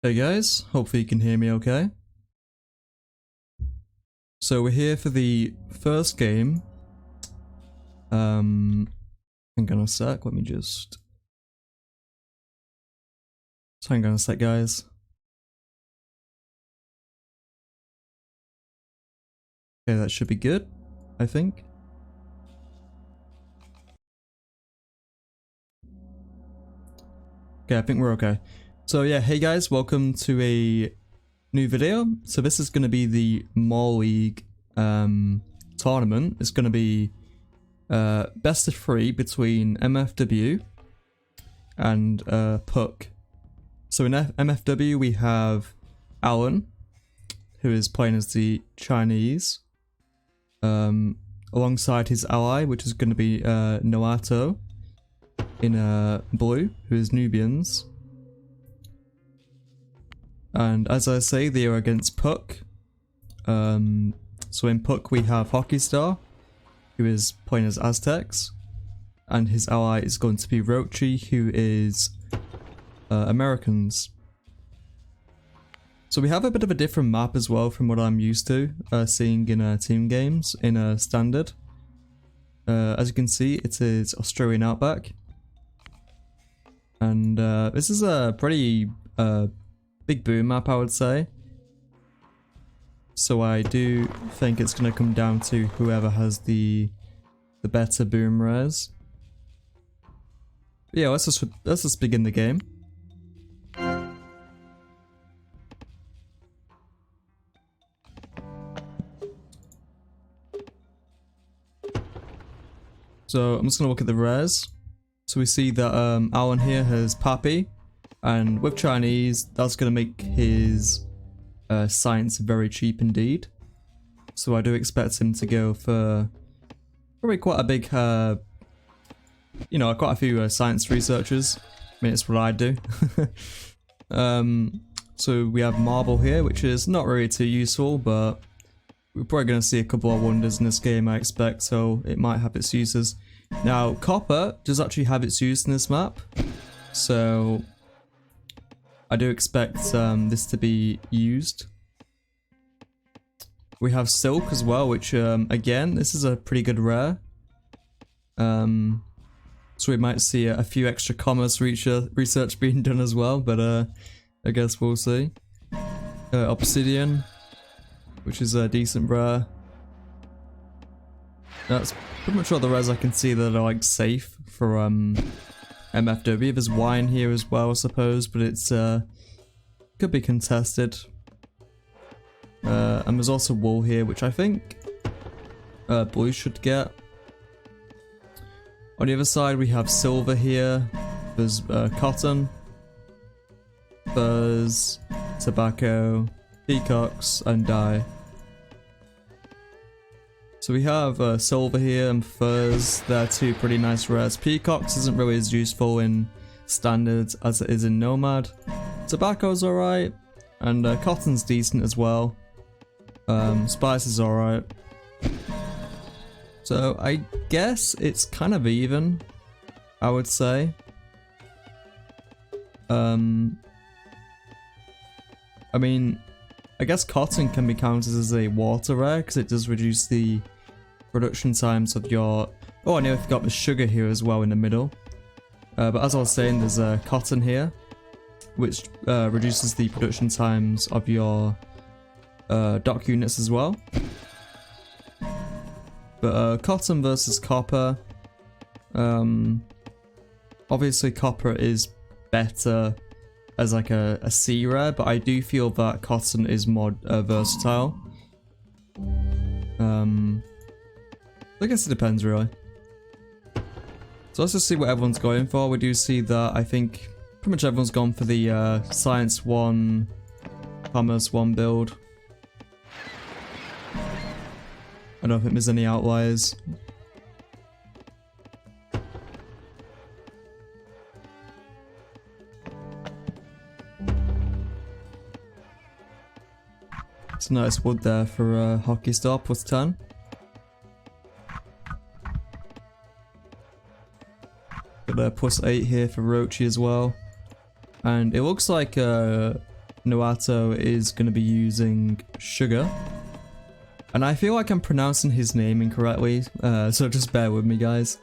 Hey guys, hopefully you can hear me okay. So we're here for the first game. Hang on a sec, let me just... Hang on a sec guys. Okay, that should be good, I think. Okay, I think we're okay. So yeah, hey guys, welcome to a new video. So this is going to be the MoR League tournament. It's going to be best of 3 between MFW and Puck. So in MFW we have Alan, who is playing as the Chinese, alongside his ally, which is going to be Naoto in blue, who is Nubians. And as I say, they are against Puck. So in Puck we have Hockeystar, who is playing as Aztecs, and his ally is going to be Roachy, who is Americans. So we have a bit of a different map as well from what I'm used to seeing in team games in standard. As you can see, it is Australian Outback, and this is a pretty big boom map, I would say. So I do think it's going to come down to whoever has the better boom res. Yeah, let's just begin the game. So I'm just going to look at the res. So we see that Alan here has Pappy, and with Chinese, that's going to make his science very cheap indeed. So I do expect him to go for probably quite a big, you know, quite a few science researchers. I mean, it's what I do. So we have Marble here, which is not really too useful, but we're probably going to see a couple of wonders in this game, I expect, so it might have its uses. Now, Copper does actually have its use in this map, so I do expect this to be used. We have Silk as well, which again, this is a pretty good rare. So we might see a few extra commerce research being done as well, but I guess we'll see. Obsidian, which is a decent rare. That's pretty much all the rares I can see that are like safe for MFW. There's wine here as well, I suppose, but it's could be contested. And there's also wool here, which I think blue should get. On the other side, we have silver here. There's cotton, furs, tobacco, peacocks, and dye. So we have silver here and furs. They're two pretty nice rares. Peacocks isn't really as useful in standards as it is in Nomad. Tobacco's alright, and cotton's decent as well. Spice is alright. So I guess it's kind of even, I would say. I mean, I guess cotton can be counted as a water rare because it does reduce the production times of your... Oh, I know I forgot the sugar here as well in the middle. But as I was saying, there's cotton here, which reduces the production times of your dock units as well. But cotton versus copper, obviously copper is better as like a C rare, but I do feel that cotton is more versatile. I guess it depends really. So let's just see what everyone's going for. We do see that I think pretty much everyone's gone for the Science 1, Commerce 1 build. I don't think there's any outliers. It's a nice wood there for Hockeystar, plus 10. Got a plus 8 here for Roachy as well. And it looks like Naoto is going to be using Sugar. And I feel like I'm pronouncing his name incorrectly, so just bear with me, guys.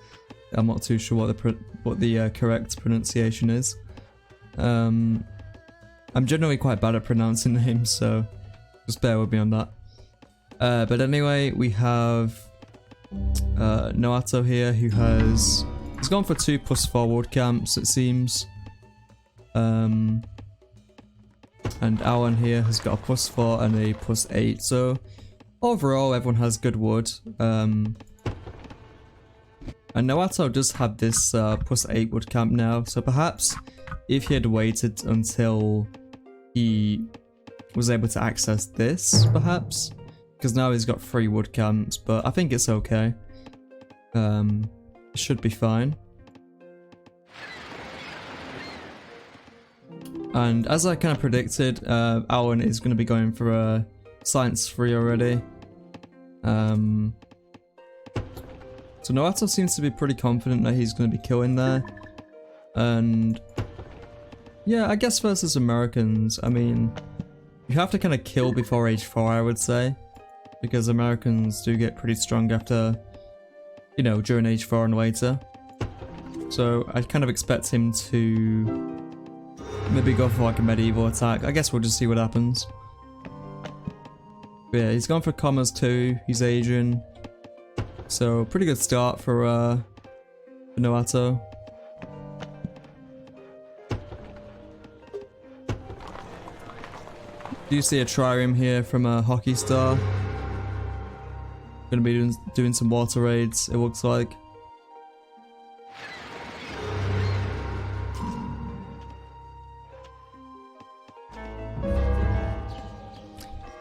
I'm not too sure what the correct pronunciation is. I'm generally quite bad at pronouncing names, so just bear with me on that. But anyway, we have Naoto here, who he's gone for 2+4 wood camps, it seems. And Alan here has got a +4 and a +8, so overall everyone has good wood. And Naoto does have this +8 wood camp now, so perhaps if he had waited until he was able to access this, perhaps, because now he's got 3 wood camps, but I think it's okay. It should be fine. And as I kind of predicted, Alan is going to be going for a Science 3 already. So Naoto seems to be pretty confident that he's going to be killing there. And yeah, I guess versus Americans, I mean, you have to kind of kill before age 4, I would say. Because Americans do get pretty strong after, you know, during age 4 and later. So I kind of expect him to maybe go for like a medieval attack. I guess we'll just see what happens. But yeah, he's gone for commas too. He's Asian. So pretty good start for Naoto. Do you see a trireme here from a Hockeystar? Gonna be doing some water raids, it looks like.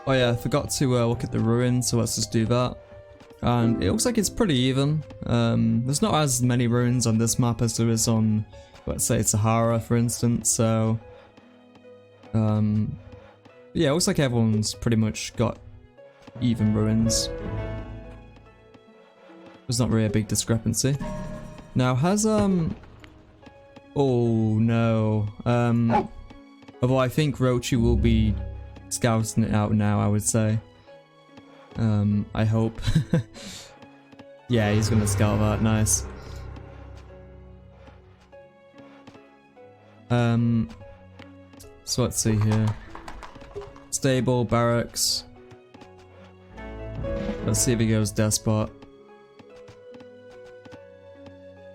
Oh yeah, I forgot to look at the ruins, so let's just do that. And it looks like it's pretty even. There's not as many ruins on this map as there is on, let's say, Sahara, for instance, so... yeah, it looks like everyone's pretty much got even ruins. There's not really a big discrepancy. Now, has, oh no. Although I think Roachy will be scouting it out now, I would say. I hope. Yeah, he's gonna scout that, nice. So let's see here. Stable, barracks. Let's see if he goes Despot.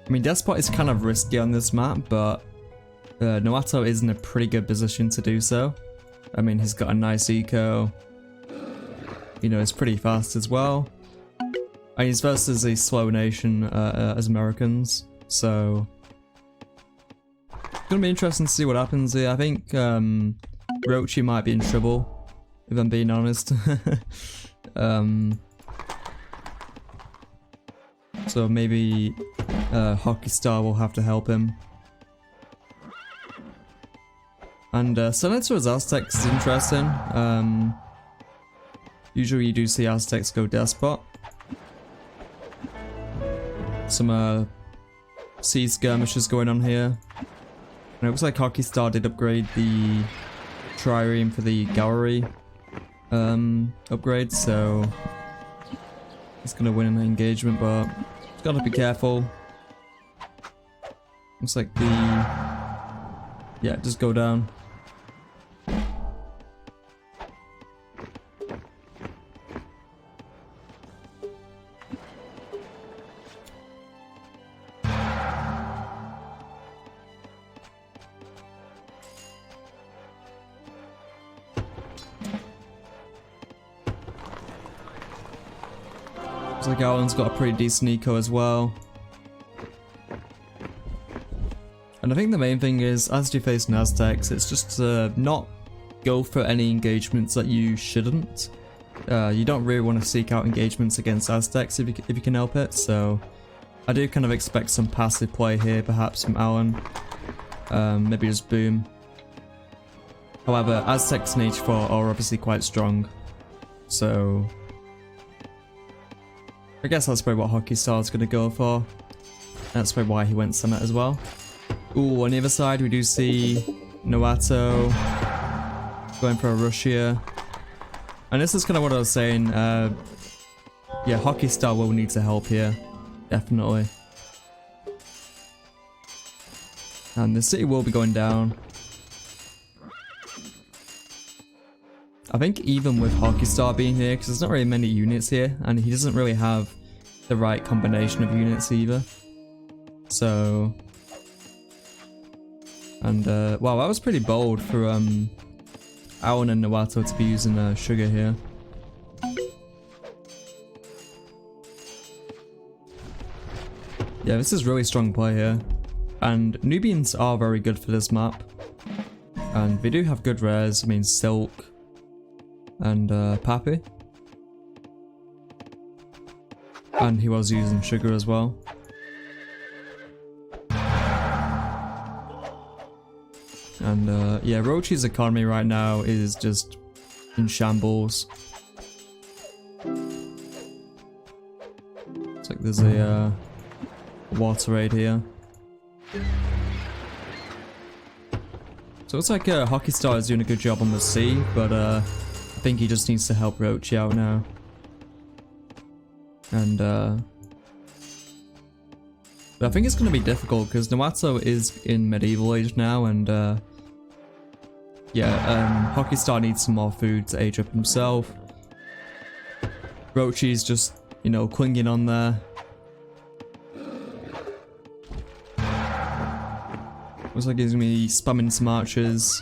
I mean, Despot is kind of risky on this map, but Naoto is in a pretty good position to do so. I mean, he's got a nice eco. You know, he's pretty fast as well. And he's versus a slow nation as Americans, so... It's gonna be interesting to see what happens here. I think Roachy might be in trouble, if I'm being honest. So maybe Hockeystar will have to help him. And Senator as Aztecs is interesting. Usually you do see Aztecs go Despot. Some sea skirmishes going on here. And it looks like Hockeystar did upgrade the trireme for the gallery upgrade, so he's gonna win an engagement, but he's gotta be careful. Looks like the... yeah, just go down. Looks like Alan's got a pretty decent eco as well. And I think the main thing is, as you face Aztecs, it's just not go for any engagements that you shouldn't. You don't really want to seek out engagements against Aztecs if you can help it, so I do kind of expect some passive play here, perhaps from Alan. Maybe just boom. However, Aztecs in H4 are obviously quite strong, so I guess that's probably what Hockeystar's going to go for. That's probably why he went Summit as well. Ooh, on the other side we do see Naoto Going for a rush here. And this is kind of what I was saying. Yeah, Hockeystar will need to help here. Definitely. And the city will be going down. I think even with Hockeystar being here, because there's not really many units here, and he doesn't really have the right combination of units either. So... And, wow, that was pretty bold for, Alan and Naoto to be using, sugar here. Yeah, this is really strong play here. And Nubians are very good for this map. And they do have good rares, I mean Silk and Pappy. And he was using sugar as well. And yeah, Roachy's economy right now is just in shambles. It's like there's a water raid here. So it's like Hockeystar is doing a good job on the sea, but I think he just needs to help Roachy out now. And but I think it's going to be difficult because Naoto is in medieval age now, and yeah, Hockeystar needs some more food to age up himself. Roachy's just, you know, clinging on there. Looks like he's gonna be spamming some archers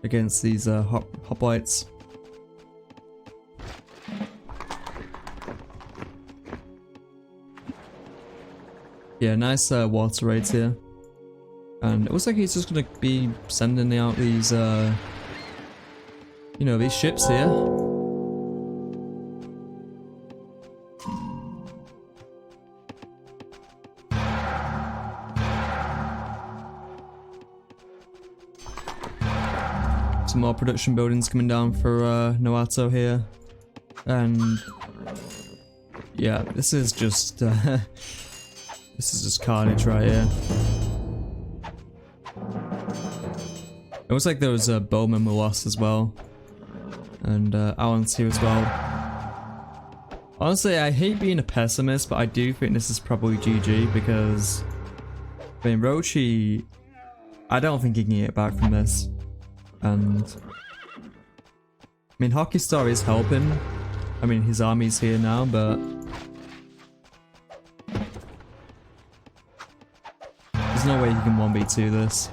against these hoplites. Yeah, nice water raids here. And it looks like he's just gonna be sending out these, you know, these ships here. Some more production buildings coming down for Naoto here. And yeah, this is just carnage right here. It looks like there was a bowman we lost as well. And Alan's here as well. Honestly, I hate being a pessimist, but I do think this is probably GG because I mean, Roachy, I don't think he can get back from this. And I mean, Hockeystar is helping. I mean, his army's here now, but there's no way he can 1v2 this.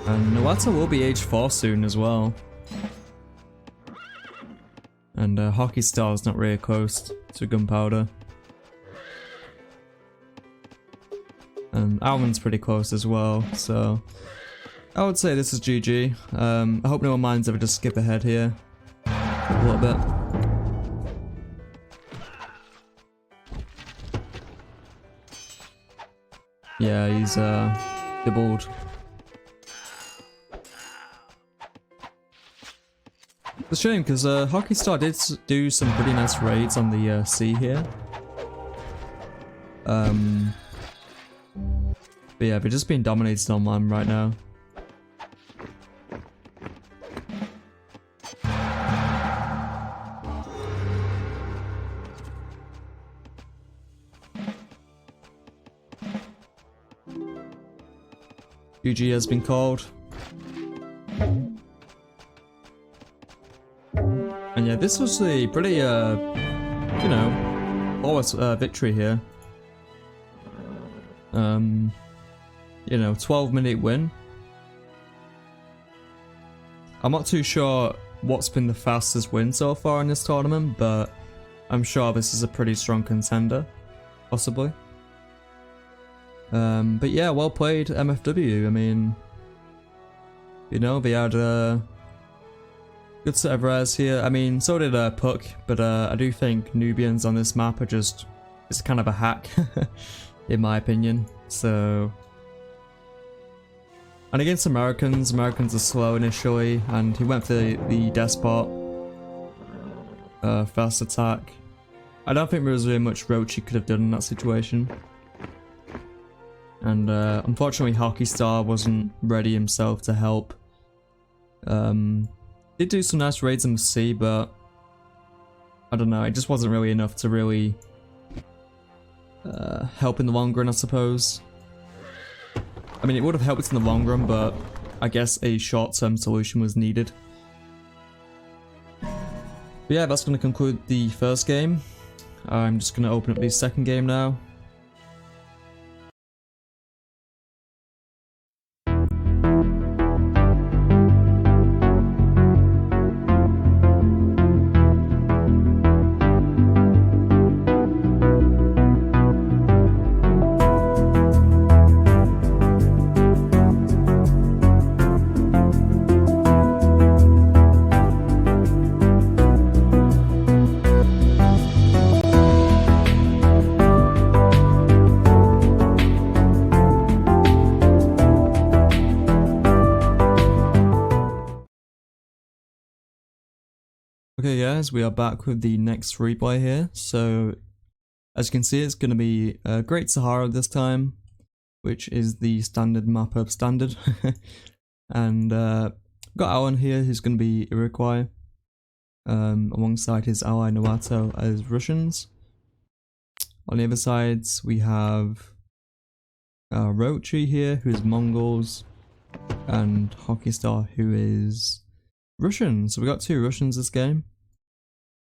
And Naoto will be age 4 soon as well. And Hockeystar is not really close to gunpowder. And Alman's pretty close as well, so I would say this is GG. I hope no one minds if I just skip ahead here a little bit. Yeah, he's dibbled. It's a shame because Hockeystar did do some pretty nice raids on the sea here. But yeah, they're just being dominated online right now. GG has been called. And yeah, this was a pretty, you know, flawless victory here. You know, 12-minute win. I'm not too sure what's been the fastest win so far in this tournament, but I'm sure this is a pretty strong contender, possibly. But yeah, well played, MFW. I mean, you know, they had a good set of rares here. I mean, so did Puck, but I do think Nubians on this map are just, it's kind of a hack, in my opinion. So, and against Americans are slow initially, and he went for the Despot. fast attack. I don't think there was really much Roachy could have done in that situation. And unfortunately Hockeystar wasn't ready himself to help. Did do some nice raids in the sea, but I don't know, it just wasn't really enough to really help in the long run, I suppose. I mean, it would have helped in the long run, but I guess a short-term solution was needed. But yeah, that's going to conclude the first game. I'm just going to open up the second game now. Okay guys, we are back with the next replay here. So, as you can see, it's going to be Great Sahara this time, which is the standard map of standard. And got Alan here, who's going to be Iroquois, alongside his ally Naoto as Russians. On the other sides, we have Roachy here, who is Mongols, and Hockeystar, who is Russian. So we got two Russians this game.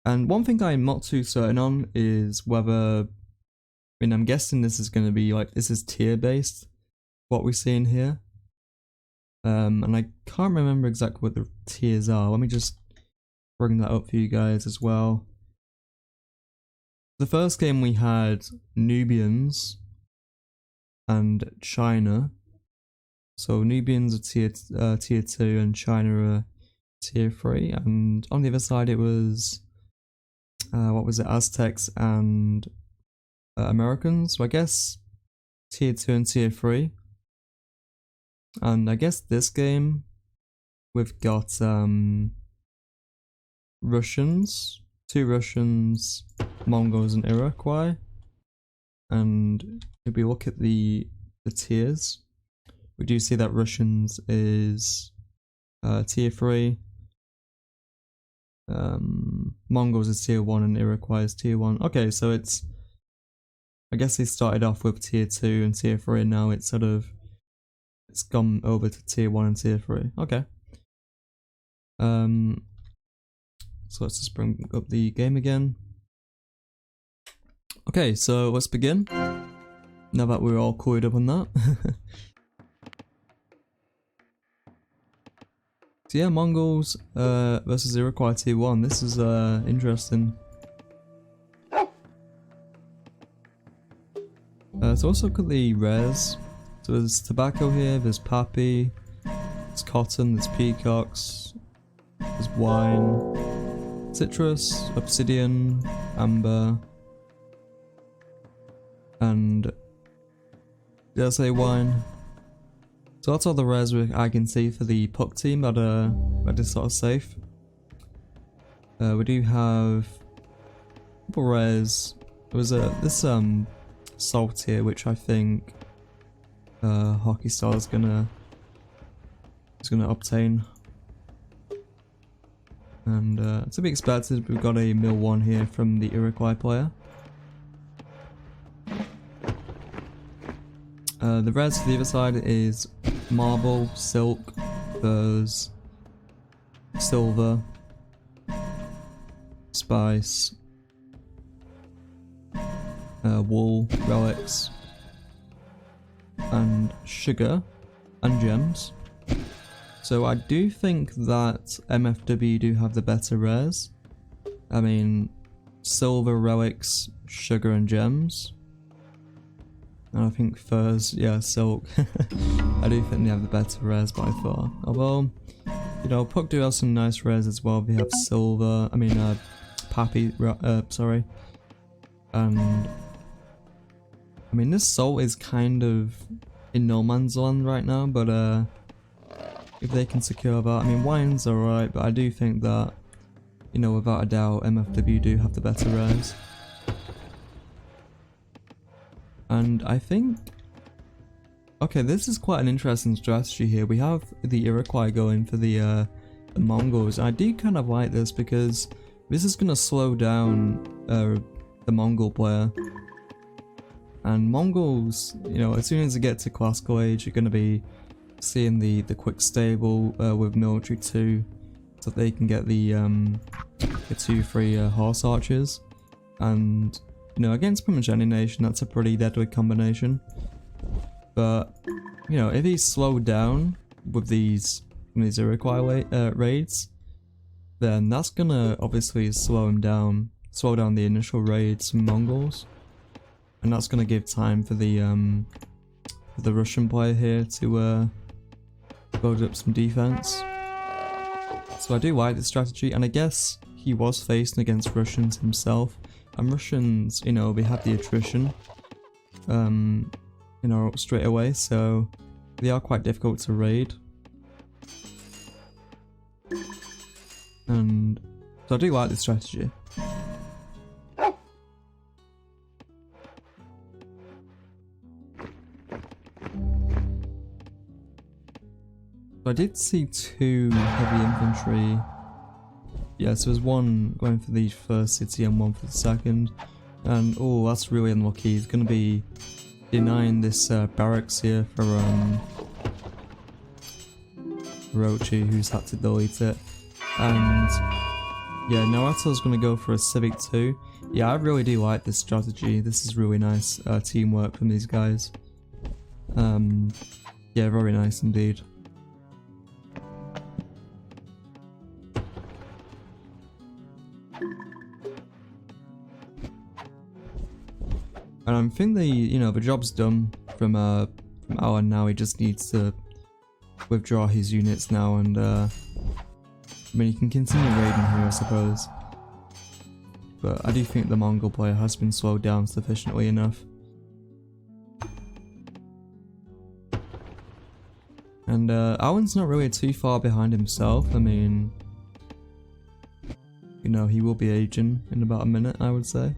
And one thing I'm not too certain on is whether, I mean, I'm guessing this is going to be like, this is tier based, what we're seeing here. And I can't remember exactly what the tiers are. Let me just bring that up for you guys as well. The first game we had Nubians and China. So Nubians are tier 2 and China are tier 3, and on the other side it was what was it, Aztecs and Americans. So I guess tier 2 and tier 3. And I guess this game we've got Russians, two Russians, Mongols and Iroquois. And if we look at the tiers, we do see that Russians is tier 3, Mongols is tier 1 and Iroquois is tier 1. Okay, so it's, I guess they started off with tier 2 and tier 3 and now it's sort of, it's gone over to tier 1 and tier 3. Okay. So let's just bring up the game again. Okay, so let's begin. Now that we're all clued up on that. So yeah, Mongols versus Iroquois tier 1. This is interesting. So let's look at the rares. So there's tobacco here, there's poppy, there's cotton, there's peacocks, there's wine, citrus, obsidian, amber, and did I say wine? So that's all the rares I can see for the Puck team that is sort of safe. We do have a couple rares. There was this salt here, which I think Hockeystar is gonna obtain. And to be expected, we've got a mill 1 here from the Iroquois player. The rares to the other side is marble, silk, furs, silver, spice, wool, relics, and sugar, and gems. So I do think that MFW do have the better rares. I mean, silver, relics, sugar, and gems. And I think furs, yeah, silk. I do think they have the better rares by far. Although, you know, Puck do have some nice rares as well. They have silver, I mean, poppy, sorry. And, I mean, this salt is kind of in no man's land right now, but if they can secure that, I mean, wine's alright, but I do think that, you know, without a doubt, MFW do have the better rares. And I think... Okay, this is quite an interesting strategy here. We have the Iroquois going for the Mongols. I do kind of like this because this is going to slow down the Mongol player. And Mongols, you know, as soon as they get to classical age, you're going to be seeing the quick stable with military 2, so they can get the 2-3 horse archers. And, you know, against pretty much any nation, that's a pretty deadly combination. But, you know, if he's slowed down with these Iroquois raids, then that's gonna obviously slow down the initial raids from Mongols, and that's gonna give time for the Russian player here to build up some defense. So I do like this strategy, and I guess he was facing against Russians himself, and Russians, you know, they have the attrition, you know, straight away, so they are quite difficult to raid. And so I do like this strategy. So I did see 2 heavy infantry. Yeah, so there's one going for the first city and one for the second. And oh, that's really unlucky. He's going to be denying this barracks here for Roachy, who's had to delete it. And yeah, Naoto's going to go for a Civic 2. Yeah, I really do like this strategy. This is really nice teamwork from these guys. Yeah, very nice indeed. And I think the job's done from Alan now. He just needs to withdraw his units now, and I mean, he can continue raiding here, I suppose. But I do think the Mongol player has been slowed down sufficiently enough. And Alan's not really too far behind himself. I mean, you know, he will be aging in about a minute, I would say.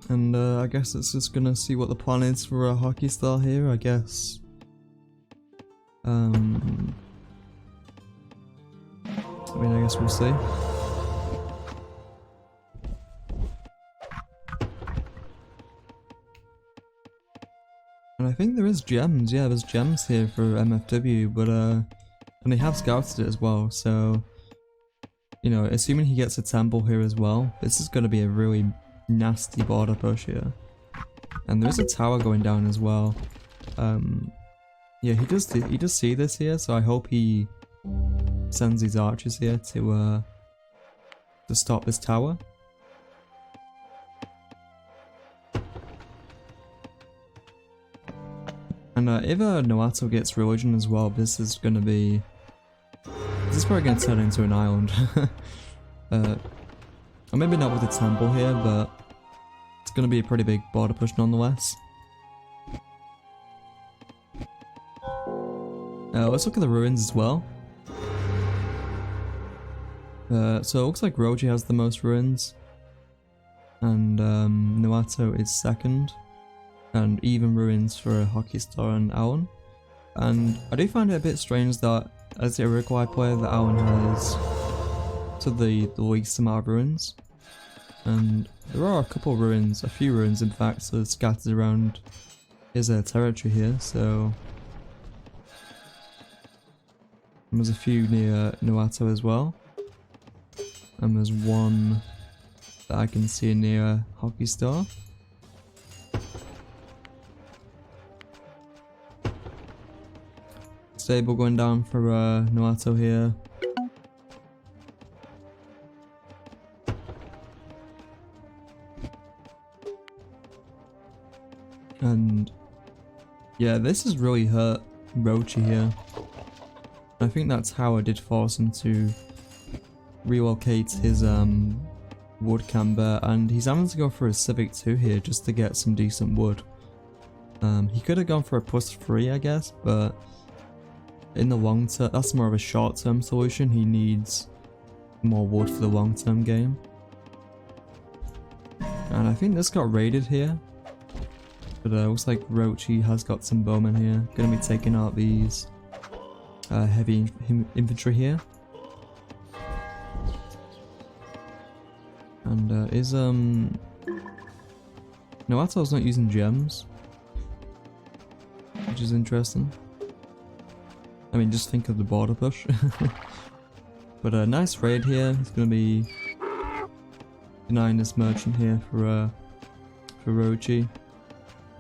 And I guess it's just gonna see what the plan is for a Hockeystar here, I guess. I mean, I guess we'll see. And I think there is gems, yeah, there's gems here for MFW, but and they have scouted it as well, so, you know, assuming he gets a temple here as well, this is gonna be a really nasty border push here. And there's a tower going down as well. Yeah, he does see this here, so I hope he sends these archers here to stop this tower. And if Naoto gets religion as well, this is probably gonna turn into an island. Or maybe not with a temple here, but it's gonna be a pretty big border push nonetheless. Let's look at the ruins as well. So it looks like Roachy has the most ruins, and Naoto is second, and even ruins for Hockeystar and Alan. And I do find it a bit strange that as the Iroquois player, that Alan has to the least amount of ruins. And there are a couple ruins, a few ruins in fact, so scattered around his territory here, so... And there's a few near Naoto as well. And there's one that I can see near Hockeystar. Stable going down for Naoto here. And yeah, this has really hurt Roachy here. I think that tower did force him to relocate his wood camp there, and he's having to go for a Civic 2 here just to get some decent wood. He could have gone for a +3, I guess, but in the long term, that's more of a short-term solution. He needs more wood for the long-term game. And I think this got raided here. But looks like Roachy has got some bowmen here. Gonna be taking out these heavy infantry here. And Naoto's not using gems, which is interesting. I mean, just think of the border push. But a nice raid here. He's gonna be denying this merchant here for Roachy.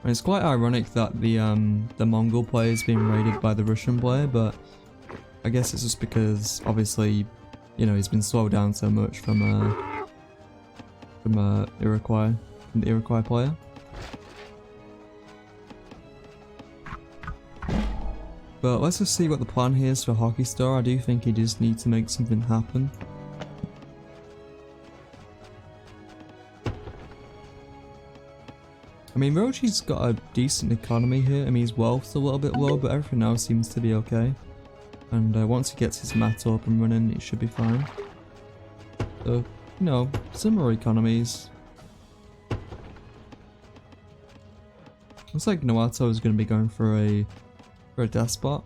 And it's quite ironic that the Mongol player is being raided by the Russian player, but I guess it's just because obviously, you know, he's been slowed down so much from the Iroquois player. But let's just see what the plan here is for Hockeystar. I do think he does need to make something happen. I mean, Roachy's got a decent economy here. I mean, his wealth's a little bit low, but everything else seems to be okay. And once he gets his mat up and running, it should be fine. So, you know, similar economies. Looks like Naoto is going to be going for a despot.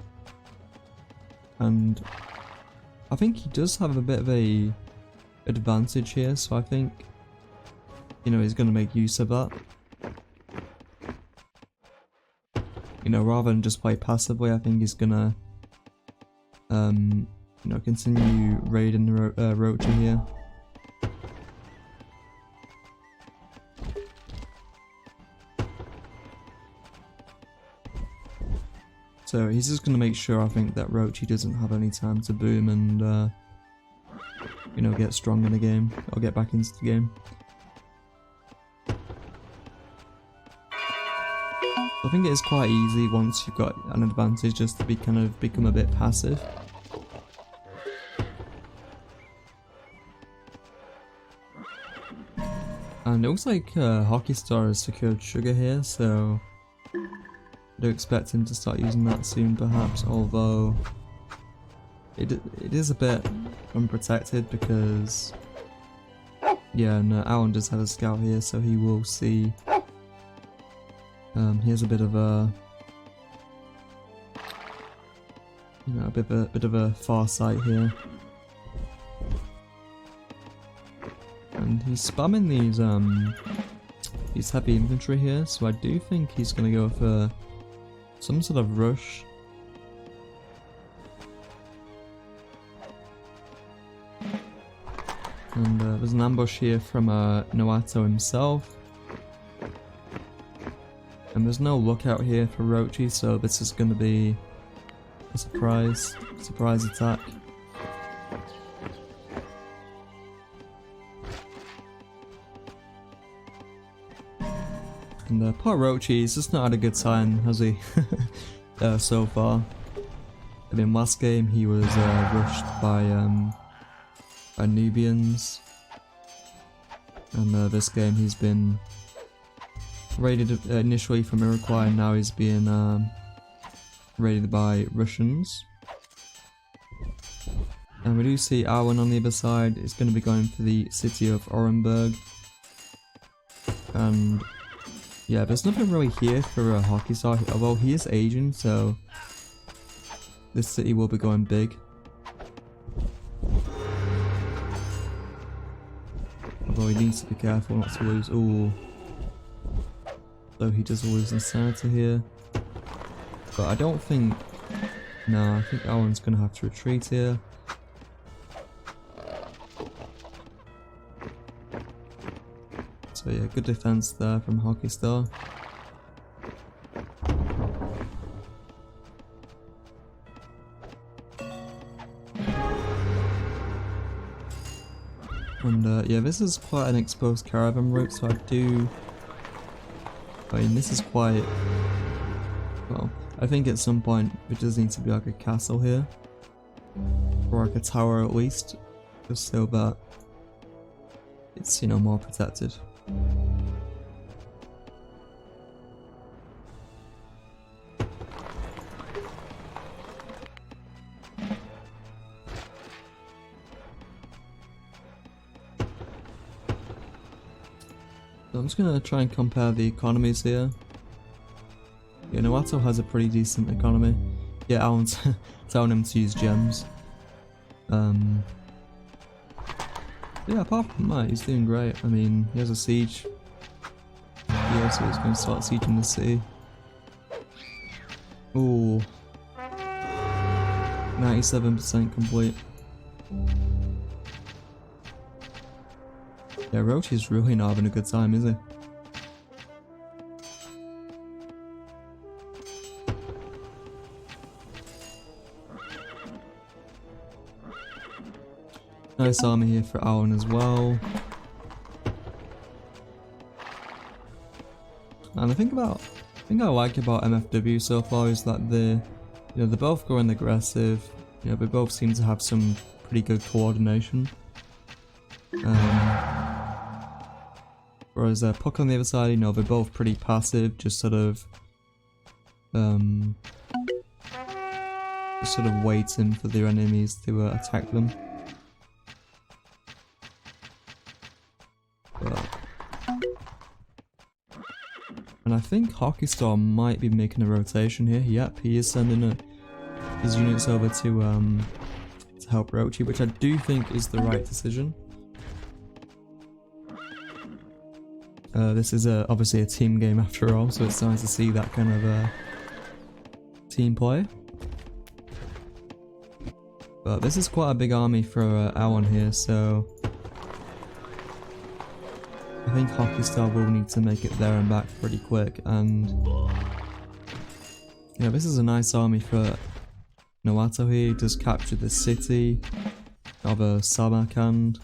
And I think he does have a bit of a advantage here, so I think, you know, he's going to make use of that. You know, rather than just play passively, I think he's gonna, you know, continue raiding Roachy here. So he's just gonna make sure, I think, that Roachy doesn't have any time to boom and, you know, get strong in the game, or get back into the game. I think it is quite easy once you've got an advantage just to become a bit passive. And it looks like Hockeystar has secured sugar here, so I do expect him to start using that soon perhaps, although it is a bit unprotected because, yeah, and Alan does have a scout here, so he will see. He has a bit of a, you know, a bit of a far sight here, and he's spamming these heavy infantry here. So I do think he's gonna go for some sort of rush. And there's an ambush here from Naoto himself. And there's no lookout here for Roachy, so this is going to be a surprise attack. And poor Roachy, he's just not had a good time, has he? So far. I mean, last game he was rushed by Nubians, and this game he's been raided initially from Iroquois, and now he's being raided by Russians. And we do see Arwen on the other side is going to be going for the city of Orenburg. And yeah, there's nothing really here for a Hockeystar, although he is Asian, so this city will be going big. Although he needs to be careful not to lose. Ooh. So he does lose insanity here. But I don't think... No, I think Alan's going to have to retreat here. So yeah, good defense there from Hockeystar. And yeah, this is quite an exposed caravan route, so I mean, this is quite... Well, I think at some point it does need to be like a castle here. Or like a tower at least. Just so that it's, you know, more protected. So I'm just gonna try and compare the economies here. Yeah, Naoto has a pretty decent economy. Yeah, Alan's telling him to use gems. Yeah, apart from that, he's doing great. I mean, he has a siege here, so he's going to start sieging the city. Ooh. 97% complete. Yeah, Roachy's really not having a good time, is he? Nice army here for Alan as well. And the thing I like about MFW so far is that they're both going aggressive. You know, they both seem to have some pretty good coordination. Whereas Puck on the other side, you know, they're both pretty passive, just sort of waiting for their enemies to attack them. And I think Hockeystar might be making a rotation here. Yep, he is sending his units over to help Roachy, which I do think is the right decision. This is obviously a team game after all, so it's nice to see that kind of team play. But this is quite a big army for Alan here, so I think Hockeystar will need to make it there and back pretty quick. And yeah, this is a nice army for Naoto here. He does capture the city of Samarkand.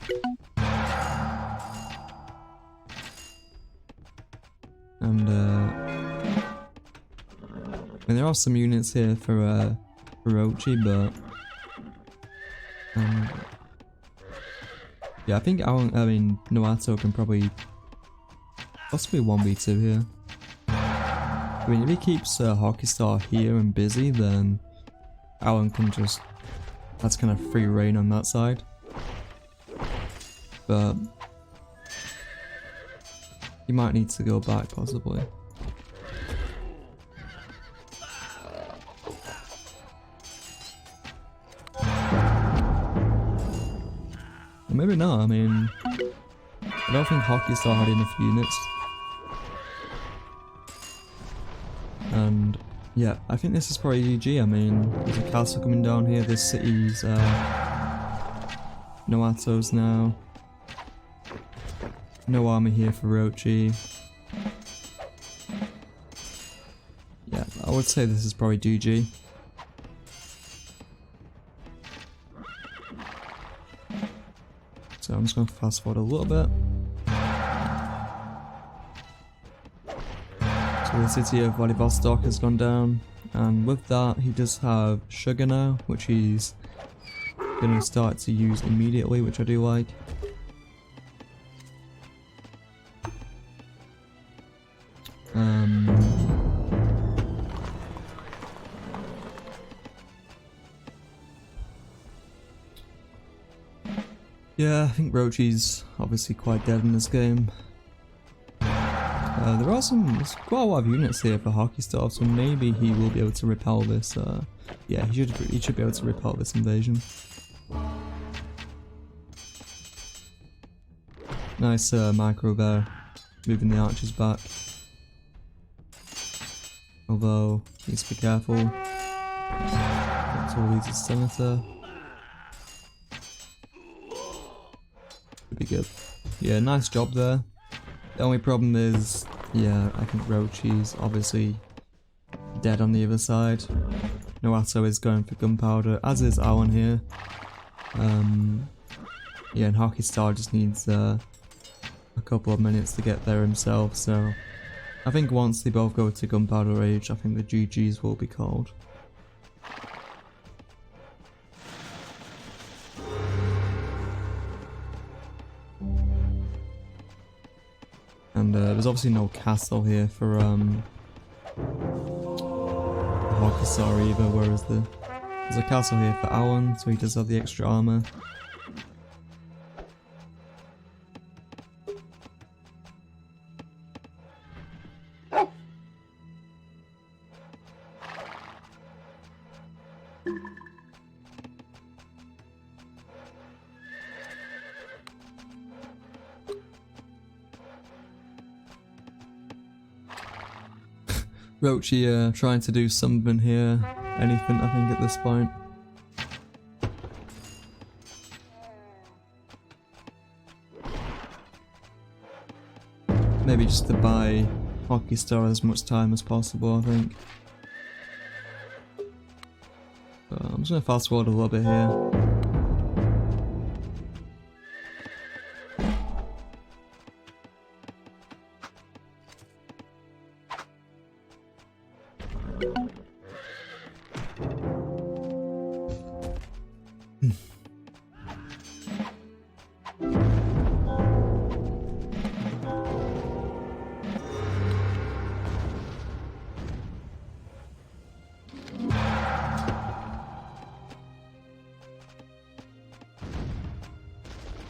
And I mean, there are some units here for Roachy, but yeah, I think Naoto can probably possibly 1v2 here. I mean, if he keeps Hockeystar here and busy, then Alan can that's kind of free reign on that side. But he might need to go back, possibly. Or maybe not, I mean, I don't think Hockeystar had enough units. And yeah, I think this is probably GG. I mean, there's a castle coming down here, this city's Naoto's now. No army here for Roachy. Yeah, I would say this is probably GG. So I'm just going to fast forward a little bit. So the city of Vladivostok has gone down, and with that he does have sugar now, which he's going to start to use immediately, which I do like. Yeah, I think Roachy's obviously quite dead in this game. There's quite a lot of units here for Hockeystar, so maybe he will be able to repel this. Yeah, he should be able to repel this invasion. Nice micro there, moving the archers back. Although, needs to be careful. That's all leads to Senator. Should be good. Yeah, nice job there. The only problem is, yeah, I think Roachy's obviously dead on the other side. Naoto is going for gunpowder, as is Alan here. Yeah, and Hockeystar just needs a couple of minutes to get there himself, so I think once they both go to gunpowder rage, I think the GGs will be called. And there's obviously no castle here for Hockeystar either, whereas there's a castle here for Alan, so he does have the extra armor. Roachy trying to do something here. Anything, I think, at this point. Maybe just to buy Hockeystar as much time as possible, I think. But I'm just gonna fast forward a little bit here.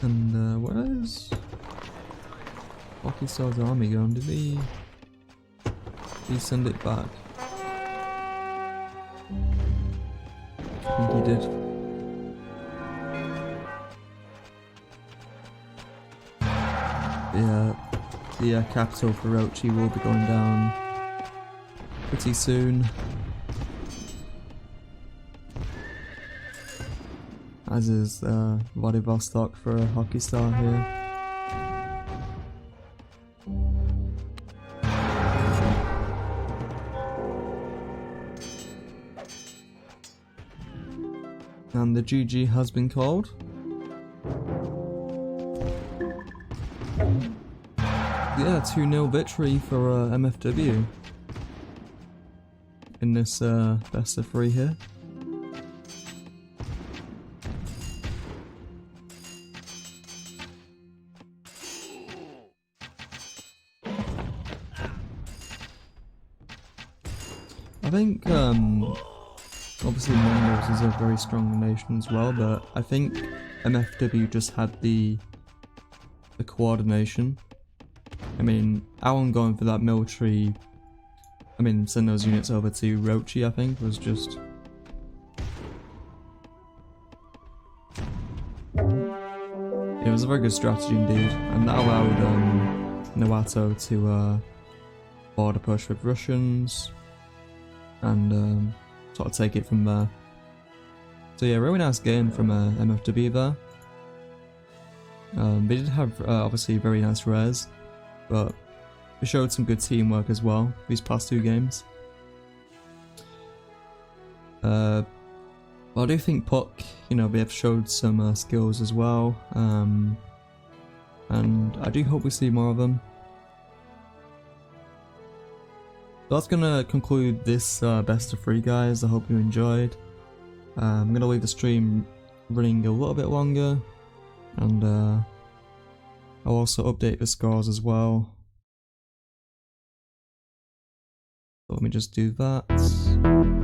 And where is Hockeystar's army going? Did he send it back? I think he did. Yeah, the capital for Roachy will be going down pretty soon. As is Vladivostok for a Hockeystar here. And the GG has been called. Yeah, 2-0 victory for MFW in this best of 3 here. I think obviously Mongols is a very strong nation as well, but I think MFW just had the coordination. I mean, Alan going for that military, I mean, send those units over to Roachy, I think, was just... It was a very good strategy indeed, and that allowed Naoto to border push with Russians, and sort of take it from there. So yeah, really nice game from MFW there. They did have obviously very nice rares, but they showed some good teamwork as well these past 2 games. But I do think Puck, you know, they have showed some skills as well, and I do hope we see more of them. So that's gonna conclude this best of 3, guys. I hope you enjoyed. I'm gonna leave the stream running a little bit longer, and I'll also update the scores as well. So let me just do that.